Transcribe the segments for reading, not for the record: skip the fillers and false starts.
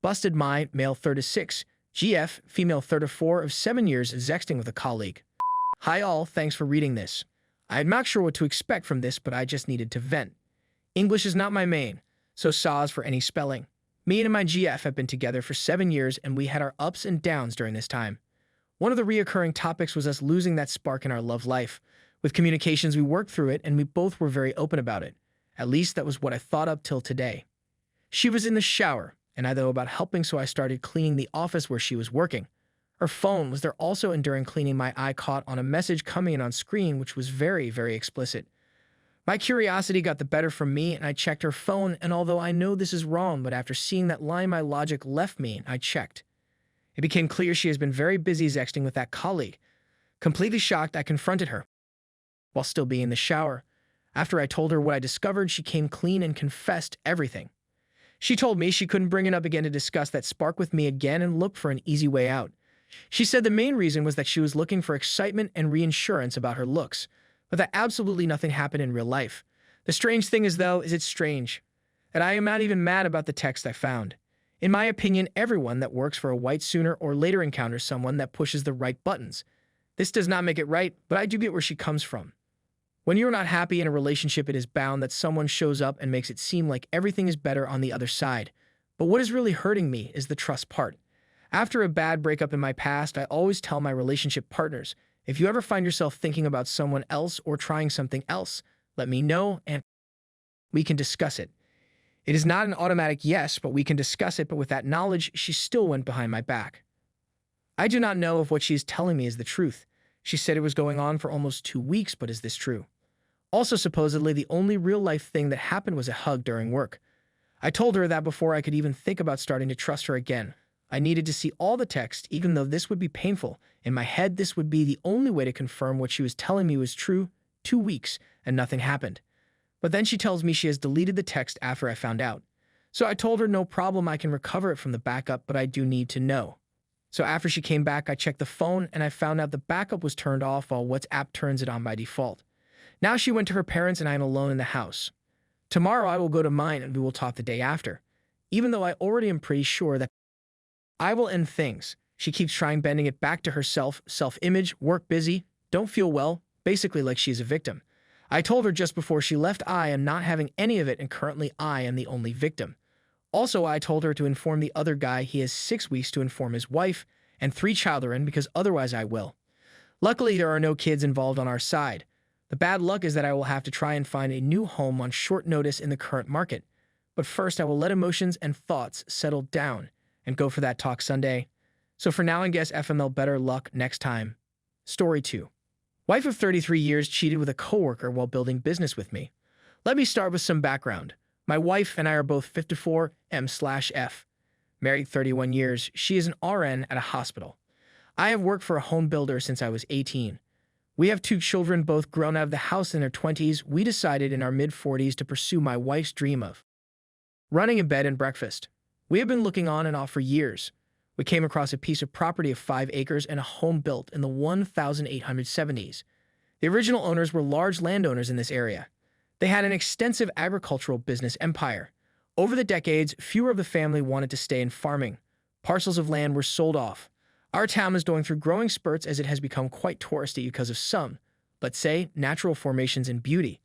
Busted my male 36, GF, female 34 of 7 years of sexting with a colleague. Hi all, thanks for reading this. I'm not sure what to expect from this, but I just needed to vent. English is not my main, so saws for any spelling. Me and my GF have been together for 7 years and we had our ups and downs during this time. One of the reoccurring topics was us losing that spark in our love life. With communications, we worked through it and we both were very open about it. At least that was what I thought up till today. She was in the shower, and I know about helping, so I started cleaning the office where she was working. Her phone was there also, and during cleaning, my eye caught on a message coming in on screen, which was very, very explicit. My curiosity got the better from me, and I checked her phone, and although I know this is wrong, but after seeing that line, my logic left me, and I checked. It became clear she has been very busy sexting with that colleague. Completely shocked, I confronted her, while still being in the shower. After I told her what I discovered, she came clean and confessed everything. She told me she couldn't bring it up again to discuss that spark with me again and look for an easy way out. She said the main reason was that she was looking for excitement and reassurance about her looks, but that absolutely nothing happened in real life. The strange thing is, though, it's strange that I am not even mad about the text I found. In my opinion, everyone that works for a white sooner or later encounters someone that pushes the right buttons. This does not make it right, but I do get where she comes from. When you're not happy in a relationship, it is bound that someone shows up and makes it seem like everything is better on the other side. But what is really hurting me is the trust part. After a bad breakup in my past, I always tell my relationship partners, if you ever find yourself thinking about someone else or trying something else, let me know and we can discuss it. It is not an automatic yes, but we can discuss it. But with that knowledge, she still went behind my back. I do not know if what she is telling me is the truth. She said it was going on for almost 2 weeks, but is this true? Also, supposedly, the only real-life thing that happened was a hug during work. I told her that before I could even think about starting to trust her again. I needed to see all the text, even though this would be painful. In my head, this would be the only way to confirm what she was telling me was true. 2 weeks, and nothing happened. But then she tells me she has deleted the text after I found out. So I told her no problem, I can recover it from the backup, but I do need to know. So after she came back, I checked the phone, and I found out the backup was turned off while WhatsApp turns it on by default. Now she went to her parents and I am alone in the house. Tomorrow I will go to mine and we will talk the day after. Even though I already am pretty sure that I will end things. She keeps trying bending it back to herself, self-image, work busy, don't feel well, basically like she's a victim. I told her just before she left I am not having any of it and currently I am the only victim. Also, I told her to inform the other guy he has 6 weeks to inform his wife and 3 children because otherwise I will. Luckily, there are no kids involved on our side. The bad luck is that I will have to try and find a new home on short notice in the current market. But first, I will let emotions and thoughts settle down and go for that talk Sunday. So for now, I guess FML better luck next time. Story 2. Wife of 33 years cheated with a coworker while building business with me. Let me start with some background. My wife and I are both 54 M/F. Married 31 years, she is an RN at a hospital. I have worked for a home builder since I was 18. We have 2 children, both grown out of the house in their 20s. We decided in our mid-40s to pursue my wife's dream of running a bed and breakfast. We have been looking on and off for years. We came across a piece of property of 5 acres and a home built in the 1870s. The original owners were large landowners in this area. They had an extensive agricultural business empire. Over the decades, fewer of the family wanted to stay in farming. Parcels of land were sold off. Our town is going through growing spurts as it has become quite touristy because of some, let's say, natural formations and beauty.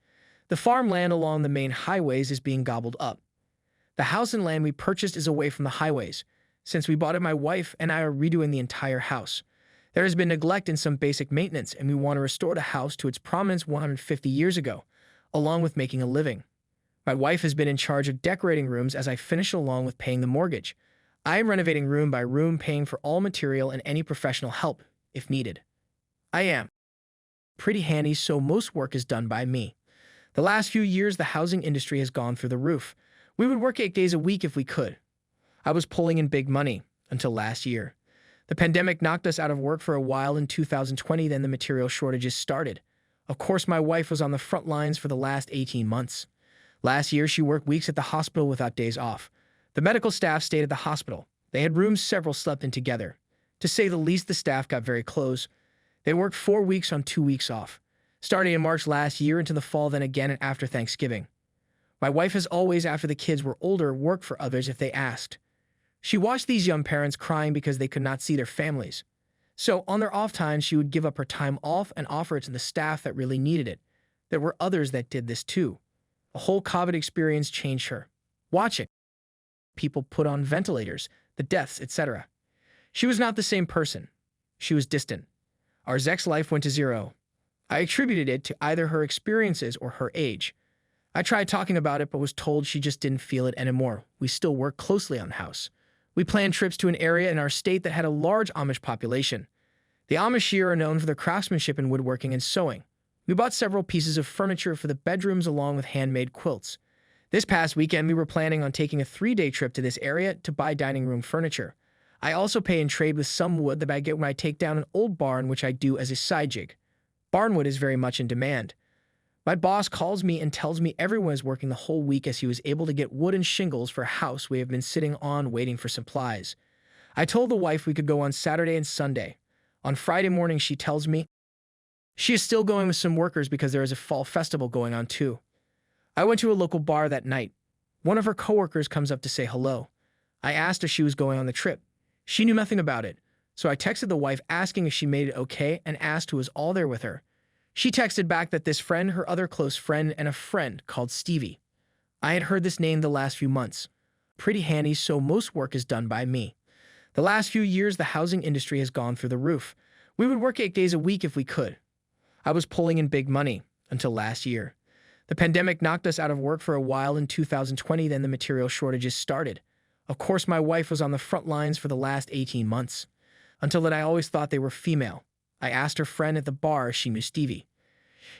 The farmland along the main highways is being gobbled up. The house and land we purchased is away from the highways. Since we bought it, my wife and I are redoing the entire house. There has been neglect in some basic maintenance, and we want to restore the house to its prominence 150 years ago, along with making a living. My wife has been in charge of decorating rooms as I finish along with paying the mortgage. I am renovating room by room, paying for all material and any professional help, if needed. I am pretty handy, so most work is done by me. The last few years, the housing industry has gone through the roof. We would work 8 days a week if we could. I was pulling in big money until last year. The pandemic knocked us out of work for a while in 2020, then the material shortages started. Of course, my wife was on the front lines for the last 18 months. Last year, she worked weeks at the hospital without days off. The medical staff stayed at the hospital. They had rooms several slept in together. To say the least, the staff got very close. They worked 4 weeks on 2 weeks off, starting in March last year into the fall, then again and after Thanksgiving. My wife has always, after the kids were older, worked for others if they asked. She watched these young parents crying because they could not see their families. So, on their off time, she would give up her time off and offer it to the staff that really needed it. There were others that did this too. The whole COVID experience changed her. Watching people put on ventilators, the deaths, etc. She was not the same person. She was distant. Our Zek's life went to zero. I attributed it to either her experiences or her age. I tried talking about it but was told she just didn't feel it anymore. We still work closely on the house. We planned trips to an area in our state that had a large Amish population. The Amish here are known for their craftsmanship in woodworking and sewing. We bought several pieces of furniture for the bedrooms along with handmade quilts. This past weekend, we were planning on taking a 3-day trip to this area to buy dining room furniture. I also pay and trade with some wood that I get when I take down an old barn, which I do as a side gig. Barnwood is very much in demand. My boss calls me and tells me everyone is working the whole week as he was able to get wood and shingles for a house we have been sitting on waiting for supplies. I told the wife we could go on Saturday and Sunday. On Friday morning, she tells me she is still going with some workers because there is a fall festival going on too. I went to a local bar that night. One of her coworkers comes up to say hello. I asked if she was going on the trip. She knew nothing about it, so I texted the wife asking if she made it okay and asked who was all there with her. She texted back that this friend, her other close friend, and a friend called Stevie. I had heard this name the last few months. Pretty handy, so most work is done by me. The last few years, the housing industry has gone through the roof. We would work 8 days a week if we could. I was pulling in big money until last year. The pandemic knocked us out of work for a while in 2020, then the material shortages started. Of course, my wife was on the front lines for the last 18 months. Until then, I always thought they were female. I asked her friend at the bar if she knew Stevie.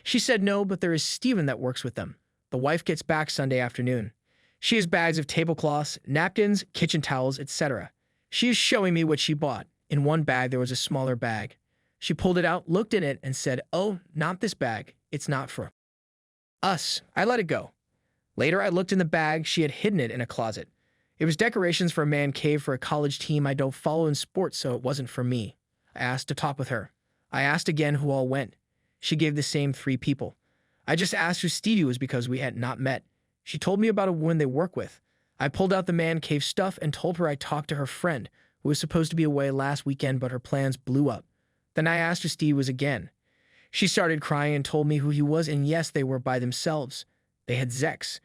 She said no, but there is Steven that works with them. The wife gets back Sunday afternoon. She has bags of tablecloths, napkins, kitchen towels, etc. She is showing me what she bought. In one bag, there was a smaller bag. She pulled it out, looked in it, and said, "Oh, not this bag. It's not for us." I let it go. Later, I looked in the bag. She had hidden it in a closet. It was decorations for a man cave for a college team I don't follow in sports, so it wasn't for me. I asked to talk with her. I asked again who all went. She gave the same 3 people. I just asked who Stevie was because we had not met. She told me about a woman they work with. I pulled out the man cave stuff and told her I talked to her friend, who was supposed to be away last weekend, but her plans blew up. Then I asked who Steve was again. She started crying and told me who he was, and yes, they were by themselves. They had Zex.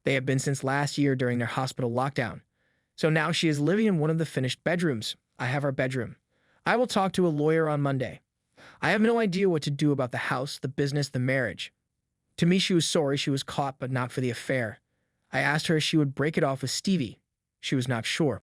They have been since last year during their hospital lockdown. So now she is living in one of the finished bedrooms. I have our bedroom. I will talk to a lawyer on Monday. I have no idea what to do about the house, the business, the marriage. To me, she was sorry she was caught, but not for the affair. I asked her if she would break it off with Stevie. She was not sure.